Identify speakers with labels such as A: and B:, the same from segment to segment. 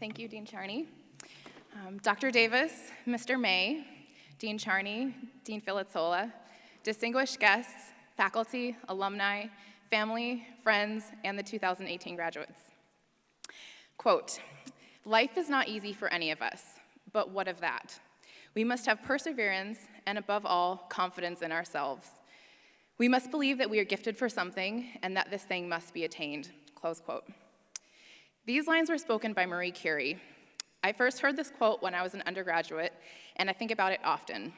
A: Thank you, Dean Charney. Dr. Davis, Mr. May, Dean Charney, Dean Filizzola, distinguished guests, faculty, alumni, family, friends, and the 2018 graduates. Quote, "Life is not easy for any of us, but what of that? We must have perseverance and, above all, confidence in ourselves. We must believe that we are gifted for something and that this thing must be attained." Close quote. These lines were spoken by Marie Curie. I first heard this quote when I was an undergraduate, and I think about it often.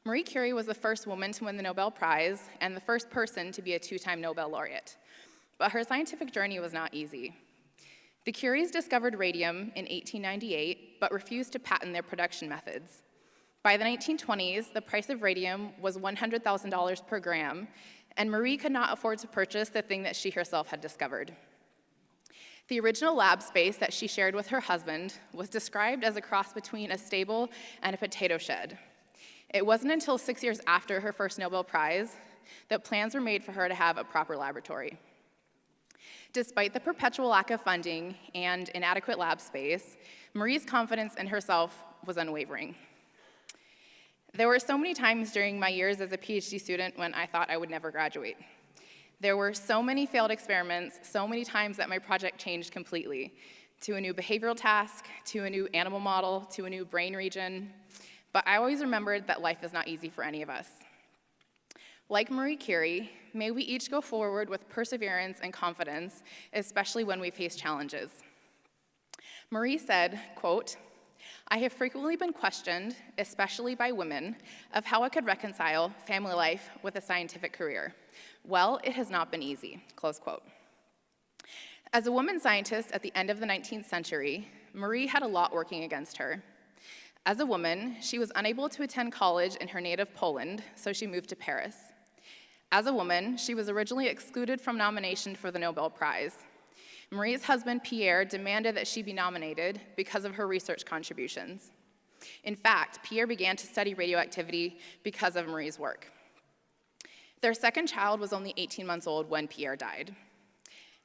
A: Marie Curie was the first woman to win the Nobel Prize and the first person to be a two-time Nobel laureate. But her scientific journey was not easy. The Curies discovered radium in 1898, but refused to patent their production methods. By the 1920s, the price of radium was $100,000 per gram, and Marie could not afford to purchase the thing that she herself had discovered. The original lab space that she shared with her husband was described as a cross between a stable and a potato shed. It wasn't until 6 years after her first Nobel Prize that plans were made for her to have a proper laboratory. Despite the perpetual lack of funding and inadequate lab space, Marie's confidence in herself was unwavering. There were so many times during my years as a PhD student when I thought I would never graduate. There were so many failed experiments, so many times that my project changed completely, to a new behavioral task, to a new animal model, to a new brain region. But I always remembered that life is not easy for any of us. Like Marie Curie, may we each go forward with perseverance and confidence, especially when we face challenges. Marie said, quote, "I have frequently been questioned, especially by women, of how I could reconcile family life with a scientific career. Well, it has not been easy," close quote. As a woman scientist at the end of the 19th century, Marie had a lot working against her. As a woman, she was unable to attend college in her native Poland, so she moved to Paris. As a woman, she was originally excluded from nomination for the Nobel Prize. Marie's husband, Pierre, demanded that she be nominated because of her research contributions. In fact, Pierre began to study radioactivity because of Marie's work. Their second child was only 18 months old when Pierre died.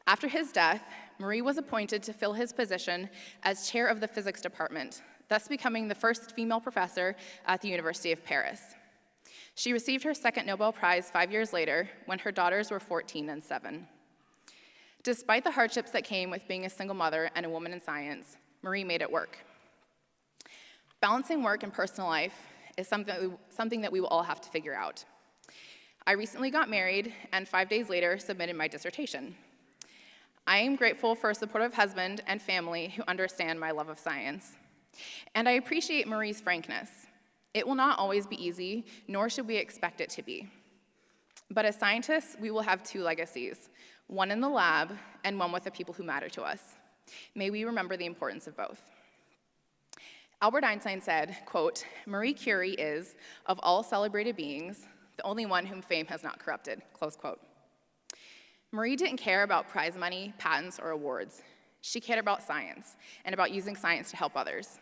A: After his death, Marie was appointed to fill his position as chair of the physics department, thus becoming the first female professor at the University of Paris. She received her second Nobel Prize 5 years later when her daughters were 14 and 7. Despite the hardships that came with being a single mother and a woman in science, Marie made it work. Balancing work and personal life is something that we will all have to figure out. I recently got married and 5 days later submitted my dissertation. I am grateful for a supportive husband and family who understand my love of science. And I appreciate Marie's frankness. It will not always be easy, nor should we expect it to be. But as scientists, we will have two legacies, one in the lab and one with the people who matter to us. May we remember the importance of both. Albert Einstein said, quote, "Marie Curie is, of all celebrated beings, the only one whom fame has not corrupted," close quote. Marie didn't care about prize money, patents, or awards. She cared about science and about using science to help others.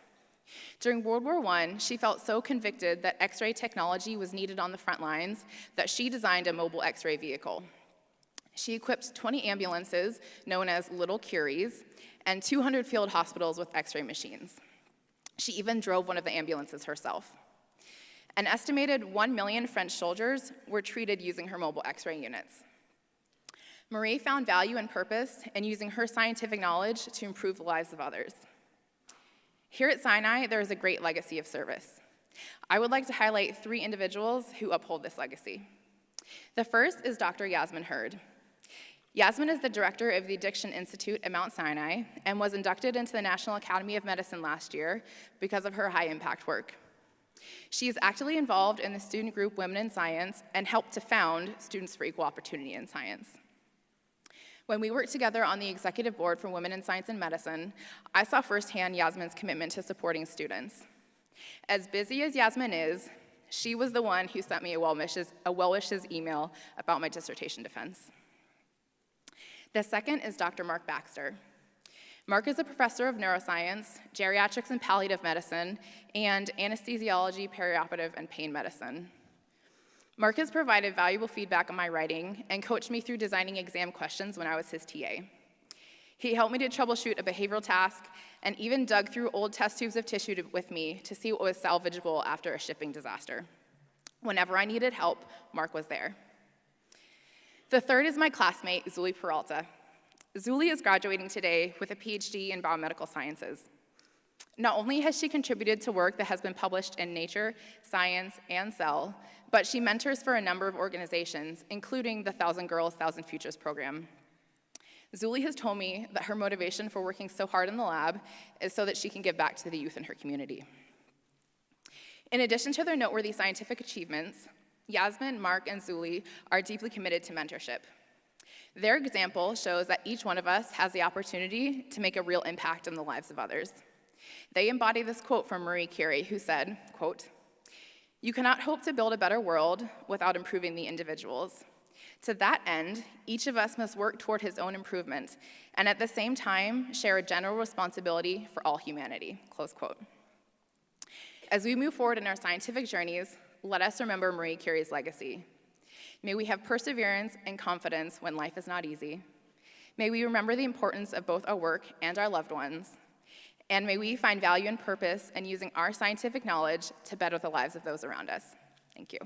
A: During World War I, she felt so convicted that X-ray technology was needed on the front lines that she designed a mobile X-ray vehicle. She equipped 20 ambulances, known as Little Curies, and 200 field hospitals with X-ray machines. She even drove one of the ambulances herself. An estimated 1 million French soldiers were treated using her mobile X-ray units. Marie found value and purpose in using her scientific knowledge to improve the lives of others. Here at Sinai, there is a great legacy of service. I would like to highlight 3 individuals who uphold this legacy. The first is Dr. Yasmin Hurd. Yasmin is the director of the Addiction Institute at Mount Sinai and was inducted into the National Academy of Medicine last year because of her high-impact work. She is actively involved in the student group Women in Science and helped to found Students for Equal Opportunity in Science. When we worked together on the executive board for Women in Science and Medicine, I saw firsthand Yasmin's commitment to supporting students. As busy as Yasmin is, she was the one who sent me a well-wishes email about my dissertation defense. The second is Dr. Mark Baxter. Mark is a professor of neuroscience, geriatrics and palliative medicine, and anesthesiology, perioperative, and pain medicine. Mark has provided valuable feedback on my writing and coached me through designing exam questions when I was his TA. He helped me to troubleshoot a behavioral task and even dug through old test tubes of tissue with me to see what was salvageable after a shipping disaster. Whenever I needed help, Mark was there. The third is my classmate, Zuli Peralta. Zuli is graduating today with a PhD in biomedical sciences. Not only has she contributed to work that has been published in Nature, Science, and Cell, but she mentors for a number of organizations, including the 1,000 Girls, 1,000 Futures program. Zuli has told me that her motivation for working so hard in the lab is so that she can give back to the youth in her community. In addition to their noteworthy scientific achievements, Yasmin, Mark, and Zuli are deeply committed to mentorship. Their example shows that each one of us has the opportunity to make a real impact on the lives of others. They embody this quote from Marie Curie, who said, quote, "You cannot hope to build a better world without improving the individuals. To that end, each of us must work toward his own improvement, and at the same time, share a general responsibility for all humanity," close quote. As we move forward in our scientific journeys, let us remember Marie Curie's legacy. May we have perseverance and confidence when life is not easy. May we remember the importance of both our work and our loved ones. And may we find value and purpose in using our scientific knowledge to better the lives of those around us. Thank you.